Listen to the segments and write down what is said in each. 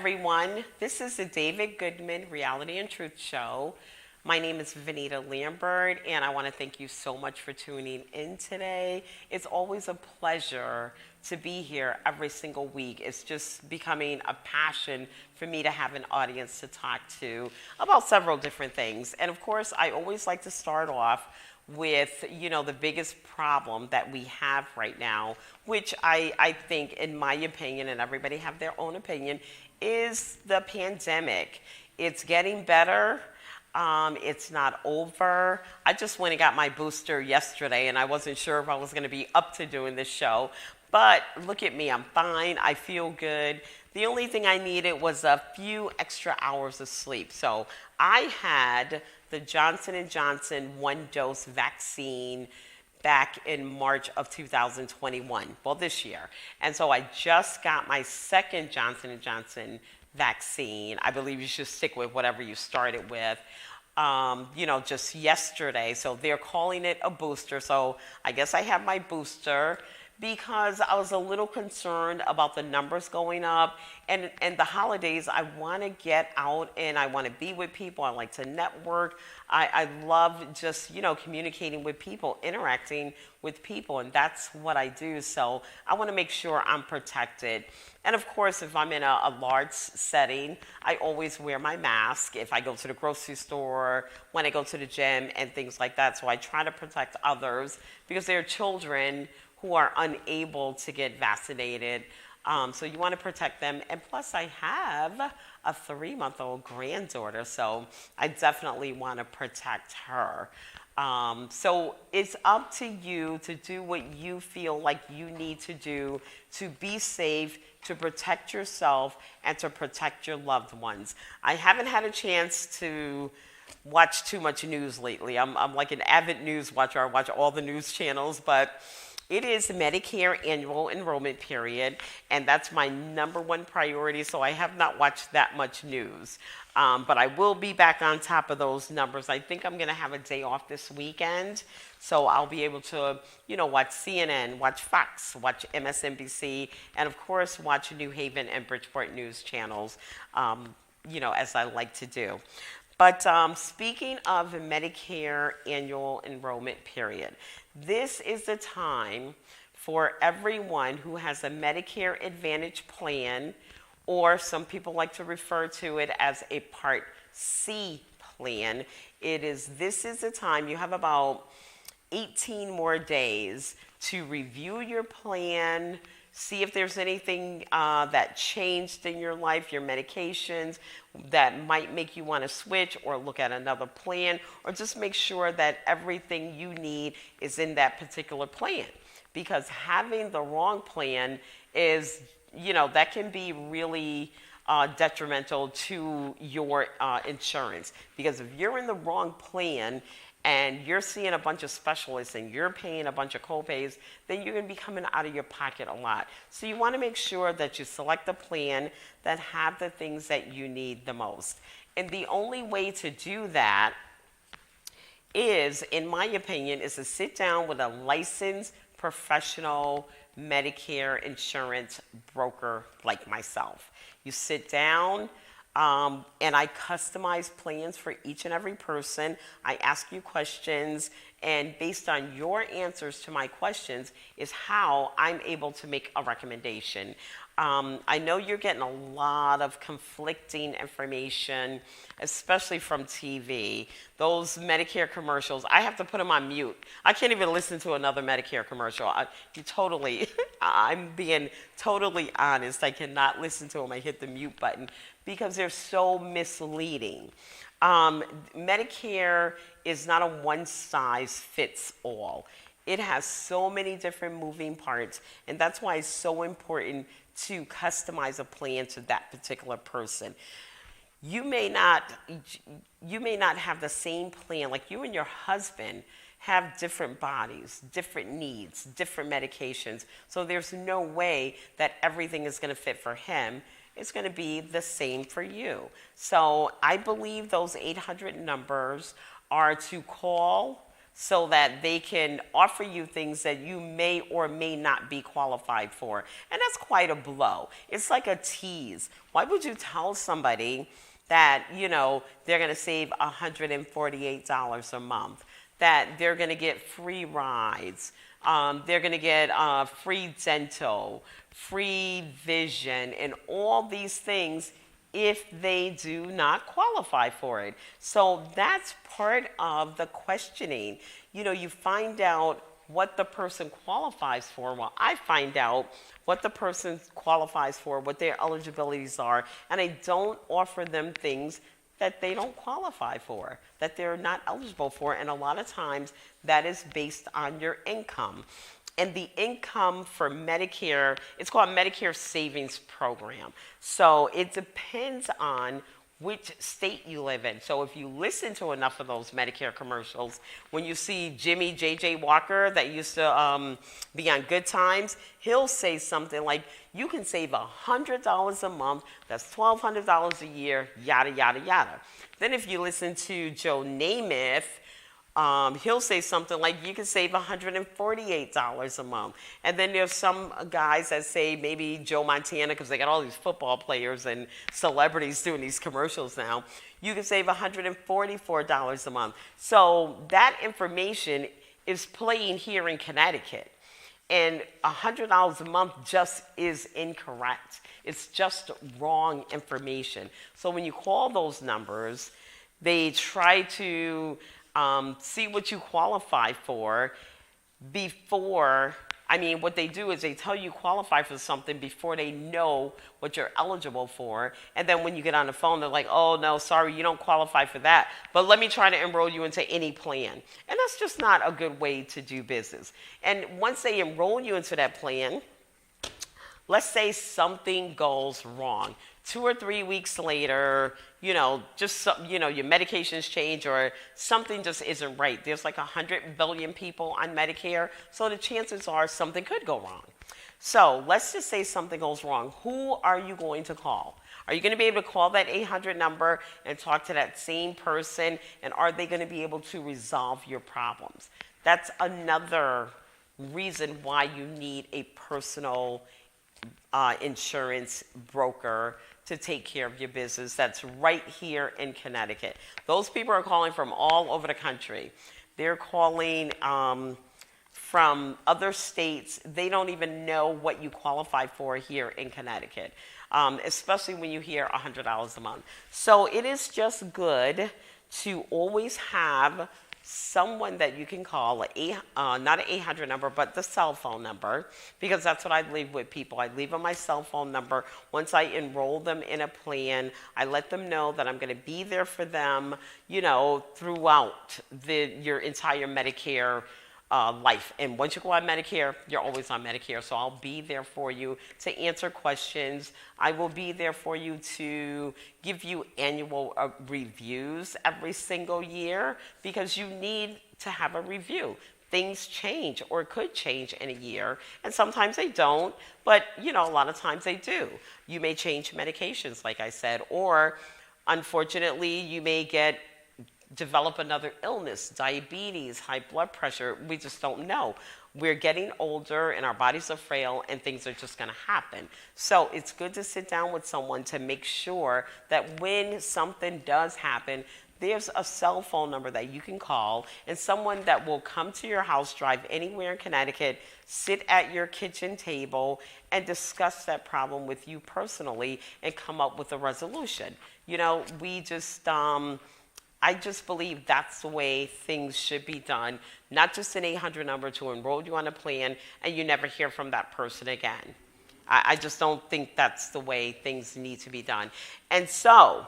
everyone. This is the David Goodman Reality and Truth Show. My name is Vanita Lambert, and I want to thank you so much for tuning in today. It's always a pleasure to be here every single week. It's just becoming a passion for me to have an audience to talk to about several different things. And of course, I always like to start off with, the biggest problem that we have right now, which I think, in my opinion, and everybody have their own opinion, is the pandemic. It's getting better. It's not over. I just went and got my booster yesterday, and I wasn't sure if I was going to be up to doing this show. But look at me, I'm fine. I feel good. The only thing I needed was a few extra hours of sleep. So I had the Johnson & Johnson one-dose vaccine back in March of 2021, well, this year. And so I just got my second Johnson & Johnson vaccine. I believe you should stick with whatever you started with, just yesterday. So they're calling it a booster. So I guess I have my booster because I was a little concerned about the numbers going up. And the holidays, I want to get out and I want to be with people. I like to network. I love just, communicating with people, interacting with people, and that's what I do. So I want to make sure I'm protected. And of course, if I'm in a large setting, I always wear my mask if I go to the grocery store, when I go to the gym, and things like that. So I try to protect others because there are children who are unable to get vaccinated. So you want to protect them. And plus, I have a 3-month-old granddaughter, so I definitely want to protect her. So it's up to you to do what you feel like you need to do to be safe, to protect yourself, and to protect your loved ones. I haven't had a chance to watch too much news lately. I'm like an avid news watcher. I watch all the news channels, but it is Medicare annual enrollment period, and that's my number one priority, so I have not watched that much news. But I will be back on top of those numbers. I think I'm going to have a day off this weekend, so I'll be able to, watch CNN, watch Fox, watch MSNBC, and of course, watch New Haven and Bridgeport news channels, as I like to do. But speaking of the Medicare annual enrollment period, this is the time for everyone who has a Medicare Advantage plan, or some people like to refer to it as a Part C plan. This is the time. You have about 18 more days to review your plan, see if there's anything that changed in your life, your medications that might make you want to switch or look at another plan, or just make sure that everything you need is in that particular plan. Because having the wrong plan is, that can be really detrimental to your insurance. Because if you're in the wrong plan, and you're seeing a bunch of specialists and you're paying a bunch of copays, then you're going to be coming out of your pocket a lot. So you want to make sure that you select a plan that have the things that you need the most. And the only way to do that is, in my opinion, is to sit down with a licensed professional Medicare insurance broker like myself. You sit down, and I customize plans for each and every person. I ask you questions, and based on your answers to my questions is how I'm able to make a recommendation. I know you're getting a lot of conflicting information, especially from TV. Those Medicare commercials, I have to put them on mute. I can't even listen to another Medicare commercial. I'm being totally honest. I cannot listen to them. I hit the mute button because they're so misleading. Medicare is not a one-size-fits-all. It has so many different moving parts, and that's why it's so important to customize a plan to that particular person. You may not have the same plan. Like, you and your husband have different bodies, different needs, different medications. So there's no way that everything is going to fit for him. It's going to be the same for you. So I believe those 800 numbers are to call, so that they can offer you things that you may or may not be qualified for. And that's quite a blow. It's like a tease. Why would you tell somebody that, they're going to save $148 a month, that they're going to get free rides, they're going to get free dental, free vision, and all these things if they do not qualify for it? So that's part of the questioning. You find out what the person qualifies for. Well, I find out what the person qualifies for, what their eligibilities are, and I don't offer them things that they don't qualify for, that they're not eligible for. And a lot of times that is based on your income. And the income for Medicare, it's called Medicare Savings Program. So it depends on which state you live in. So if you listen to enough of those Medicare commercials, when you see Jimmy J.J. Walker that used to be on Good Times, he'll say something like, you can save $100 a month, that's $1,200 a year, yada, yada, yada. Then if you listen to Joe Namath, he'll say something like, you can save $148 a month. And then there's some guys that say, maybe Joe Montana, because they got all these football players and celebrities doing these commercials now, you can save $144 a month. So that information is playing here in Connecticut. And $100 a month just is incorrect. It's just wrong information. So when you call those numbers, they try to see what you qualify for before. What they do is they tell you qualify for something before they know what you're eligible for. And then when you get on the phone, they're like, oh, no, sorry, you don't qualify for that. But let me try to enroll you into any plan. And that's just not a good way to do business. And once they enroll you into that plan, let's say something goes wrong. 2 or 3 weeks later, your medications change or something just isn't right. There's like 100 billion people on Medicare, so the chances are something could go wrong. So let's just say something goes wrong. Who are you going to call? Are you going to be able to call that 800 number and talk to that same person? And are they going to be able to resolve your problems? That's another reason why you need a personal insurance broker to take care of your business that's right here in Connecticut. Those people are calling from all over the country. They're calling from other states. They don't even know what you qualify for here in Connecticut, especially when you hear $100 a month. So it is just good to always have someone that you can call, not an 800 number, but the cell phone number, because that's what I leave with people. I leave them my cell phone number. Once I enroll them in a plan, I let them know that I'm going to be there for them, throughout your entire Medicare life. And once you go on Medicare, you're always on Medicare. So I'll be there for you to answer questions. I will be there for you to give you annual reviews every single year, because you need to have a review. Things change or could change in a year, and sometimes they don't, but a lot of times they do. You may change medications, like I said, or unfortunately you may develop another illness, diabetes, high blood pressure. We just don't know. We're getting older and our bodies are frail and things are just going to happen. So it's good to sit down with someone to make sure that when something does happen, there's a cell phone number that you can call, and someone that will come to your house, drive anywhere in Connecticut, sit at your kitchen table and discuss that problem with you personally and come up with a resolution. I just believe that's the way things should be done, not just an 800 number to enroll you on a plan and you never hear from that person again. I just don't think that's the way things need to be done. And so,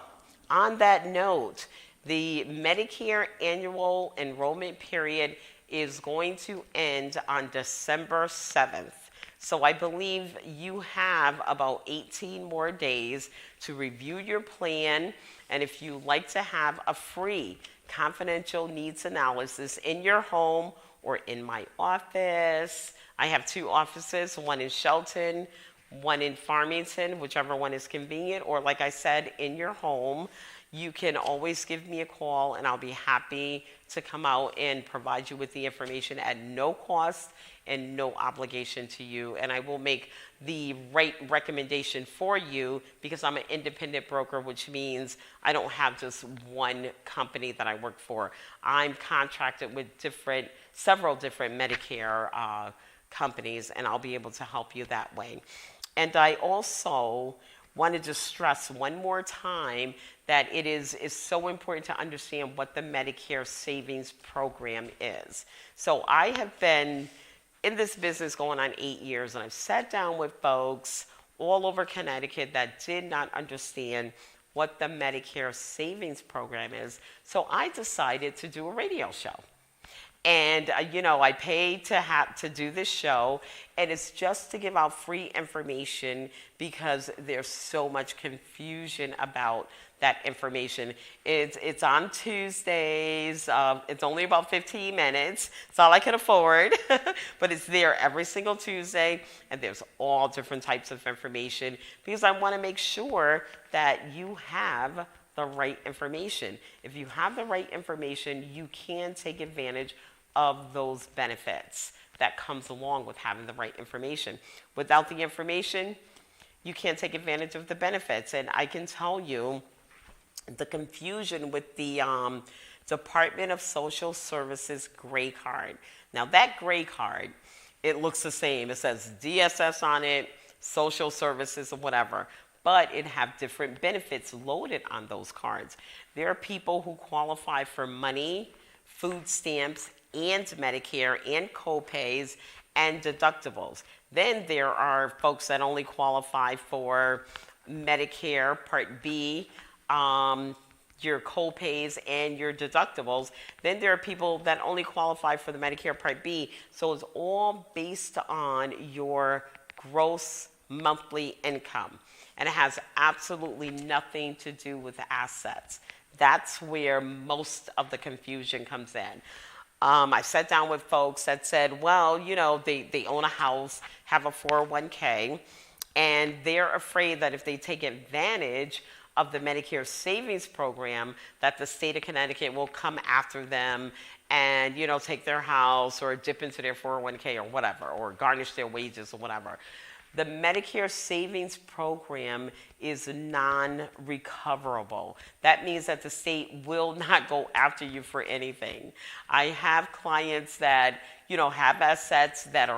on that note, the Medicare annual enrollment period is going to end on December 7th. So I believe you have about 18 more days to review your plan. And if you'd like to have a free confidential needs analysis in your home or in my office, I have 2 offices, one in Shelton, one in Farmington, whichever one is convenient, or like I said, in your home. you can always give me a call and I'll be happy to come out and provide you with the information at no cost and no obligation to you. And I will make the right recommendation for you because I'm an independent broker, which means I don't have just one company that I work for. I'm contracted with several different Medicare companies, and I'll be able to help you that way. And I also wanted to stress one more time that it is so important to understand what the Medicare Savings Program is. So I have been in this business going on 8 years, and I've sat down with folks all over Connecticut that did not understand what the Medicare Savings Program is. So I decided to do a radio show. And, I paid to do this show, and it's just to give out free information because there's so much confusion about that information. It's on Tuesdays. It's only about 15 minutes. It's all I can afford, but it's there every single Tuesday, and there's all different types of information because I want to make sure that you have the right information. If you have the right information, you can take advantage of those benefits that comes along with having the right information. Without the information, you can't take advantage of the benefits. And I can tell you the confusion with the Department of Social Services gray card. Now that gray card, it looks the same. It says DSS on it, social services or whatever, but it have different benefits loaded on those cards. There are people who qualify for money, food stamps, and Medicare, and co-pays and deductibles. Then there are folks that only qualify for Medicare Part B, your co-pays and your deductibles. Then there are people that only qualify for the Medicare Part B. So it's all based on your gross monthly income. And it has absolutely nothing to do with assets. That's where most of the confusion comes in. I sat down with folks that said, well, they own a house, have a 401k, and they're afraid that if they take advantage of the Medicare Savings Program, that the state of Connecticut will come after them and, take their house or dip into their 401k or whatever, or garnish their wages or whatever. The Medicare Savings Program is non-recoverable. That means that the state will not go after you for anything. I have clients that, have assets that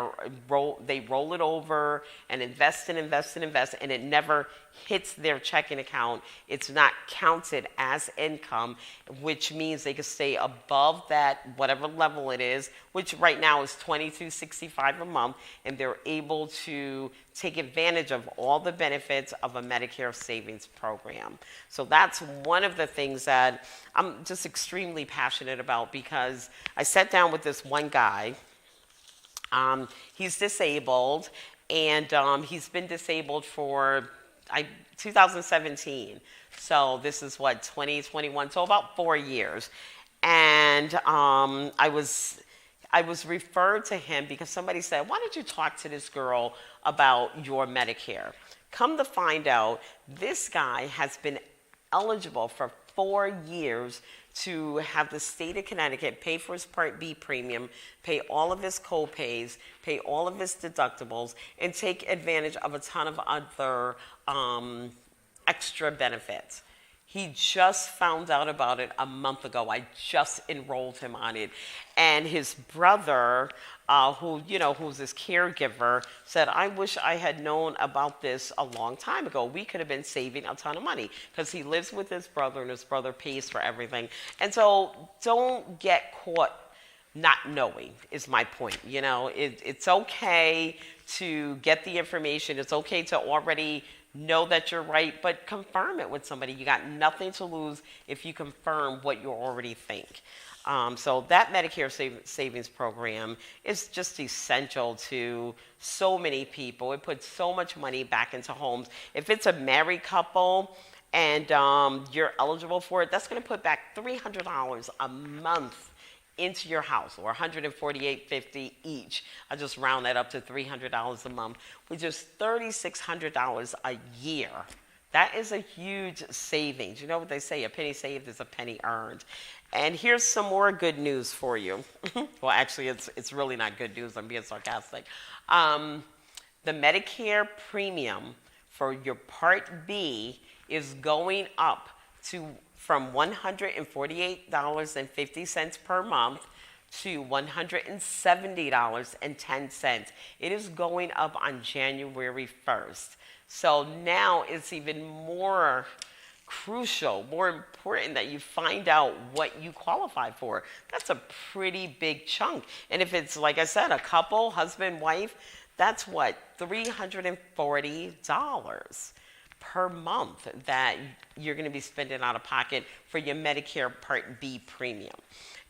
they roll it over and invest, and it never hits their checking account. It's not counted as income, which means they can stay above that, whatever level it is, which right now is $22.65 a month, and they're able to take advantage of all the benefits of a Medicare Savings Program. So that's one of the things that I'm just extremely passionate about, because I sat down with this one guy. He's disabled, and he's been disabled for 2017. So this is 2021, so about 4 years. And I was referred to him because somebody said, why don't you talk to this girl about your Medicare? Come to find out, this guy has been eligible for 4 years to have the state of Connecticut pay for his Part B premium, pay all of his co-pays, pay all of his deductibles, and take advantage of a ton of other extra benefits. He just found out about it a month ago. I just enrolled him on it. And his brother, who's his caregiver, said, I wish I had known about this a long time ago. We could have been saving a ton of money, because he lives with his brother and his brother pays for everything. And so don't get caught not knowing, is my point. It's okay to get the information. It's okay to already know that you're right, but confirm it with somebody. You got nothing to lose if you confirm what you already think. So that Medicare Savings Program is just essential to so many people. It puts so much money back into homes. If it's a married couple and you're eligible for it, that's going to put back $300 a month into your house, or $148.50 each. I just round that up to $300 a month, which is $3,600 a year That is a huge savings. You know what they say, a penny saved is a penny earned. And here's some more good news for you. Well, actually, it's really not good news. I'm being sarcastic. Um, the Medicare premium for your Part B is going up to from $148.50 per month to $170.10. It is going up on January 1st. So now it's even more crucial, more important that you find out what you qualify for. That's a pretty big chunk. And if it's, like I said, a couple, husband, wife, that's what, $340 per month that you're going to be spending out of pocket for your Medicare Part B premium.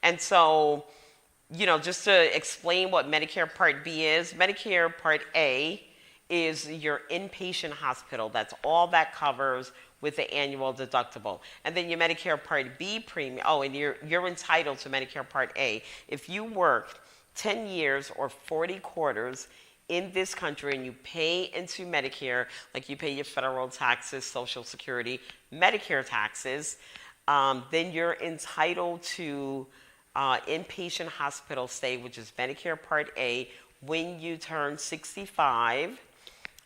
And so, just to explain what Medicare Part B is, Medicare Part A is your inpatient hospital. That's all that covers with the annual deductible. And then your Medicare Part B premium, and you're entitled to Medicare Part A. If you work 10 years or 40 quarters in this country and you pay into Medicare, like you pay your federal taxes, Social Security, Medicare taxes, then you're entitled to inpatient hospital stay, which is Medicare Part A, when you turn 65,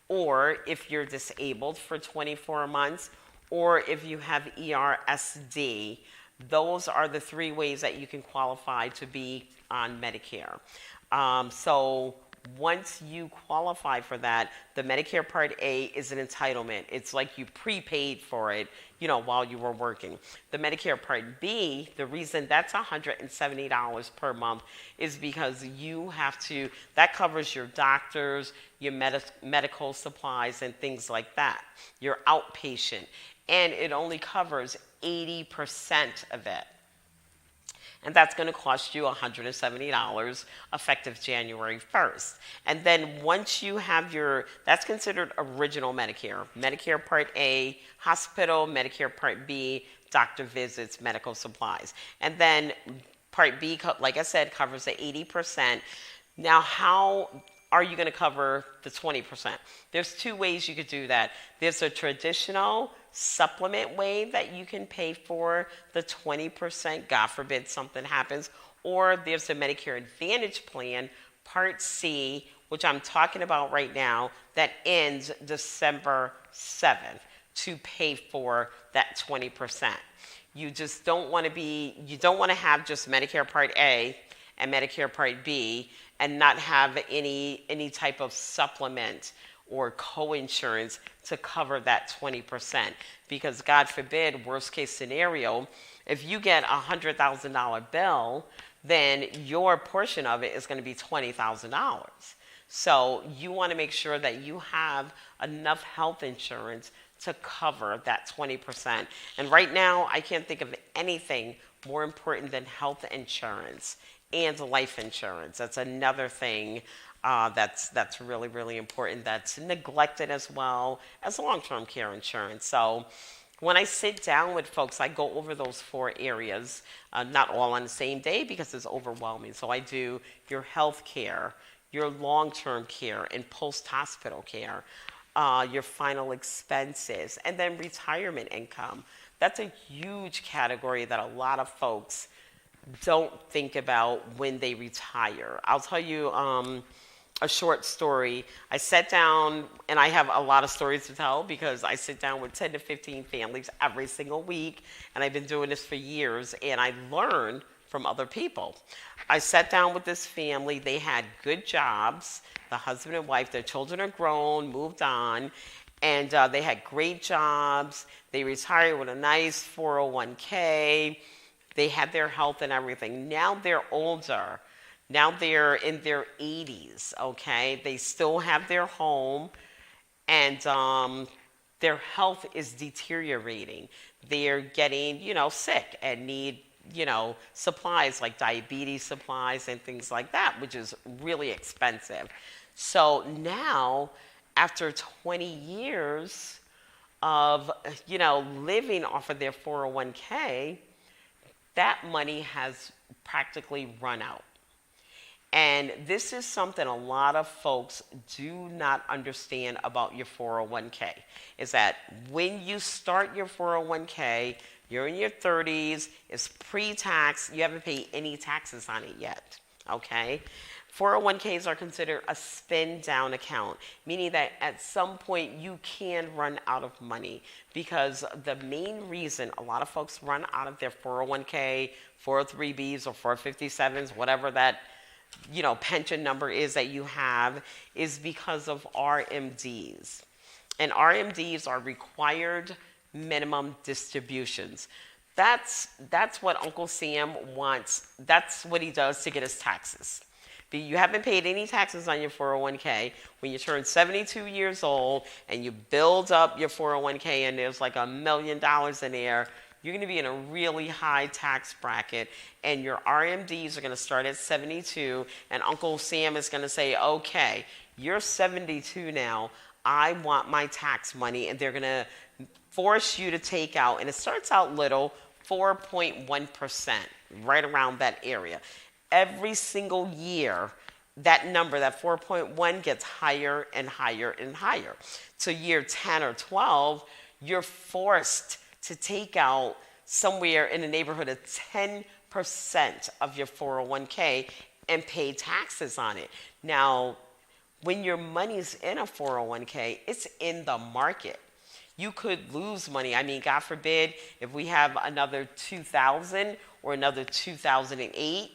or if you're disabled for 24 months, or if you have ERSD. Those are the three ways that you can qualify to be on Medicare. So once you qualify for that, the Medicare Part A is an entitlement. It's like you prepaid for it, while you were working. The Medicare Part B, the reason that's $170 per month is because that covers your doctors, your medical supplies, and things like that. Your outpatient. And it only covers 80% of it. And that's going to cost you $170 effective January 1st. And then once you have that's considered original Medicare. Medicare Part A, hospital, Medicare Part B, doctor visits, medical supplies. And then Part B, like I said, covers the 80%. Now, how are you going to cover the 20%? There's two ways you could do that. There's a traditional supplement way that you can pay for the 20%, God forbid something happens, or there's a Medicare Advantage plan, Part C, which I'm talking about right now, that ends December 7th to pay for that 20%. You just don't want to have just Medicare Part A and Medicare Part B and not have any type of supplement or co-insurance to cover that 20%. Because God forbid, worst case scenario, if you get a $100,000 bill, then your portion of it is going to be $20,000. So you want to make sure that you have enough health insurance to cover that 20%. And right now, I can't think of anything more important than health insurance and life insurance. That's another thing that's really, really important, that's neglected as well as long-term care insurance. So when I sit down with folks, I go over those four areas, not all on the same day because it's overwhelming. So I do your health care, your long-term care, and post-hospital care, your final expenses, and then retirement income. That's a huge category that a lot of folks don't think about when they retire. I'll tell you a short story. I sat down, and I have a lot of stories to tell because I sit down with 10 to 15 families every single week, and I've been doing this for years, and I learn from other people. I sat down with this family. They had good jobs, the husband and wife. Their children are grown, moved on, and they had great jobs. They retired with a nice 401k. They had their health and everything. Now they're older. Now they're in their 80s, okay? They still have their home, and their health is deteriorating. They're getting, sick and need, supplies like diabetes supplies and things like that, which is really expensive. So now, after 20 years of, living off of their 401k, that money has practically run out. And this is something a lot of folks do not understand about your 401k, is that when you start your 401k, you're in your 30s, it's pre-tax, you haven't paid any taxes on it yet, okay? 401ks are considered a spend down account, meaning that at some point you can run out of money, because the main reason a lot of folks run out of their 401k, 403bs or 457s, whatever that pension number is that you have, is because of RMDs. And RMDs are required minimum distributions. That's what Uncle Sam wants. That's what he does to get his taxes. But you haven't paid any taxes on your 401k. When you turn 72 years old and you build up your 401k and there's like $1 million in there, you're going to be in a really high tax bracket, and your RMDs are going to start at 72, and Uncle Sam is going to say, okay, you're 72 now, I want my tax money, and they're going to force you to take out, and it starts out little, 4.1%, right around that area. Every single year, that number, that 4.1, gets higher and higher and higher. So year 10 or 12, you're forced to take out somewhere in the neighborhood of 10% of your 401k and pay taxes on it. Now, when your money's in a 401k, it's in the market. You could lose money. I mean, God forbid, if we have another 2000 or another 2008,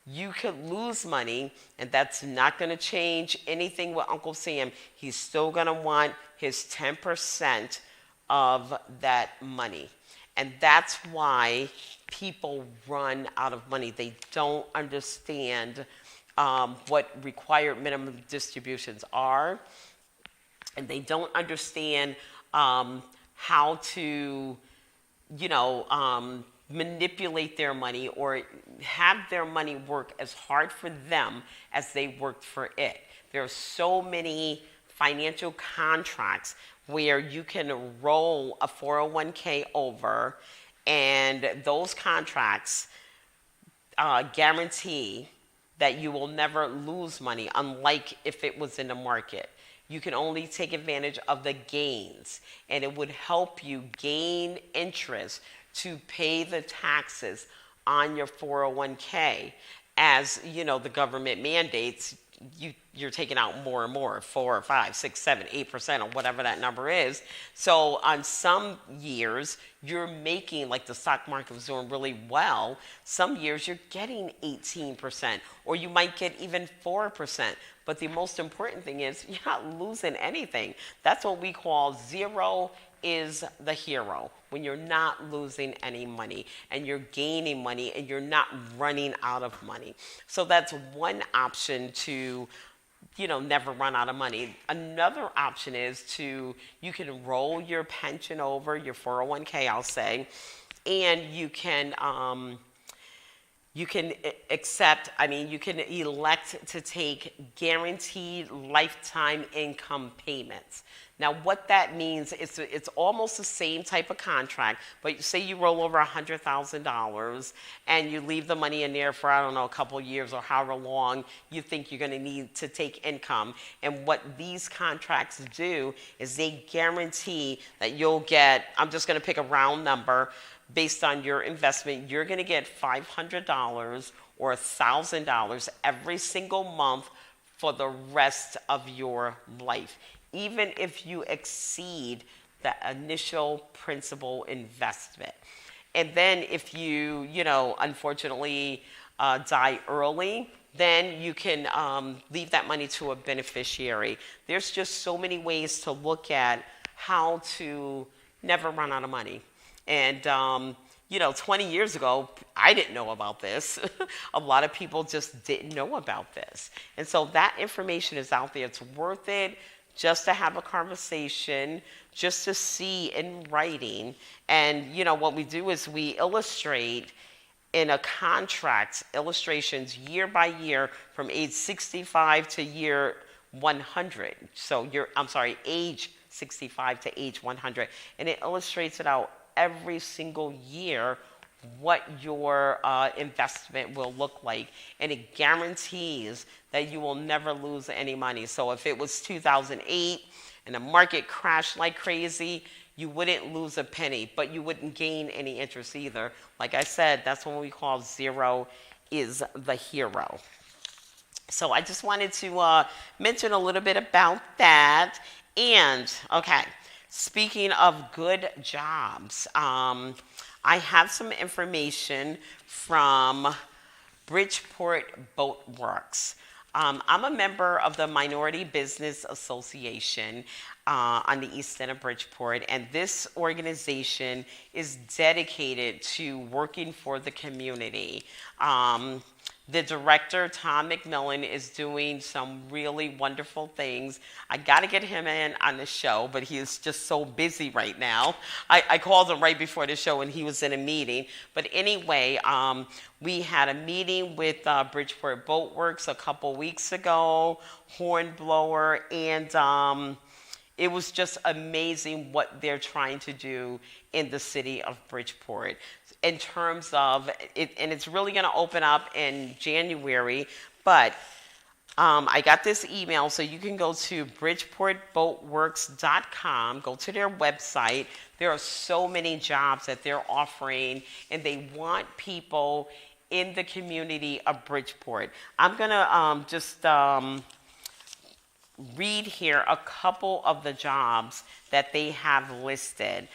you could lose money, and that's not going to change anything with Uncle Sam. He's still going to want his 10% of that money. And that's why people run out of money. They don't understand what required minimum distributions are, and they don't understand how to, manipulate their money or have their money work as hard for them as they worked for it. There are so many financial contracts where you can roll a 401k over, and those contracts guarantee that you will never lose money, unlike if it was in the market. You can only take advantage of the gains, and it would help you gain interest to pay the taxes on your 401k. As the government mandates, you're taking out more and more, 4 or 5, 6, 7, 8%, or whatever that number is. So on some years, you're making, like the stock market was doing really well, some years you're getting 18%, or you might get even 4%. But the most important thing is you're not losing anything. That's what we call zero is the hero, when you're not losing any money and you're gaining money and you're not running out of money. So that's one option to never run out of money. Another option is you can roll your pension over, your 401k, I'll say, and you can elect to take guaranteed lifetime income payments. Now, what that means is it's almost the same type of contract, but say you roll over $100,000 and you leave the money in there for, a couple years or however long you think you're going to need to take income. And what these contracts do is they guarantee that you'll get, I'm just going to pick a round number, based on your investment, you're going to get $500 or $1,000 every single month for the rest of your life, even if you exceed the initial principal investment. And then if you, unfortunately die early, then you can leave that money to a beneficiary. There's just so many ways to look at how to never run out of money. And, 20 years ago, I didn't know about this. A lot of people just didn't know about this. And so that information is out there. It's worth it just to have a conversation, just to see in writing. And, what we do is we illustrate in a contract, illustrations year by year from age 65 to year 100. So age 65 to age 100. And it illustrates it out every single year what your investment will look like, and it guarantees that you will never lose any money. So if it was 2008 and the market crashed like crazy, you wouldn't lose a penny, but you wouldn't gain any interest either. Like I said, that's what we call zero is the hero. So I just wanted to mention a little bit about that. And, okay, speaking of good jobs, I have some information from Bridgeport Boat Works. I'm a member of the Minority Business Association on the east end of Bridgeport, and this organization is dedicated to working for the community. The director, Tom McMillan, is doing some really wonderful things. I got to get him in on the show, but he is just so busy right now. I called him right before the show and he was in a meeting. But anyway, we had a meeting with Bridgeport Boat Works a couple weeks ago, Hornblower, and it was just amazing what they're trying to do in the city of Bridgeport in terms of it, and it's really going to open up in January. But I got this email, so you can go to bridgeportboatworks.com, go to their website. There are so many jobs that they're offering, and they want people in the community of Bridgeport. I'm going to just read here a couple of the jobs that they have listed.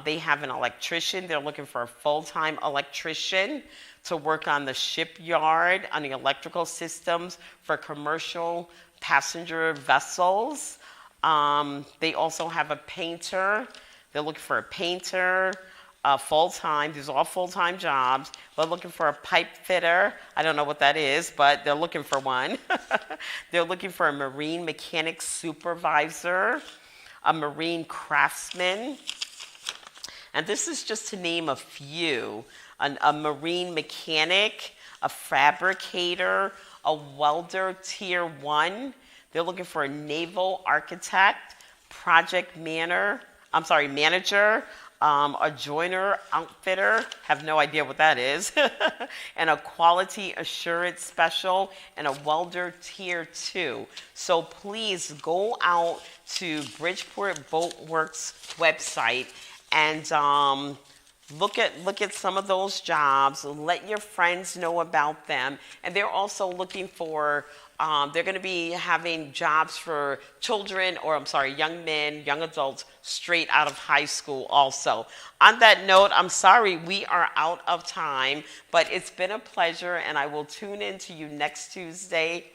They have an electrician. They're looking for a full-time electrician to work on the shipyard, on the electrical systems for commercial passenger vessels. They also have a painter. They're looking for a painter, full-time. These are all full-time jobs. They're looking for a pipe fitter. I don't know what that is, but they're looking for one. They're looking for a marine mechanic supervisor, a marine craftsman. And this is just to name a few: a marine mechanic, a fabricator, a welder tier 1. They're looking for a naval architect, project manager, a joiner outfitter, have no idea what that is, and a quality assurance special, and a welder tier 2. So please go out to Bridgeport Boat Works website and look at some of those jobs. Let your friends know about them. And they're also looking for, they're going to be having jobs for children, or I'm sorry, young men, young adults, straight out of high school also. On that note, I'm sorry we are out of time, but it's been a pleasure, and I will tune in to you next week.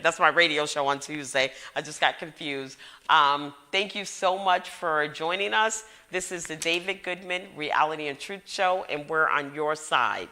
That's my radio show on Tuesday. I just got confused. Thank you so much for joining us. This is the David Goodman Reality and Truth Show, and we're on your side.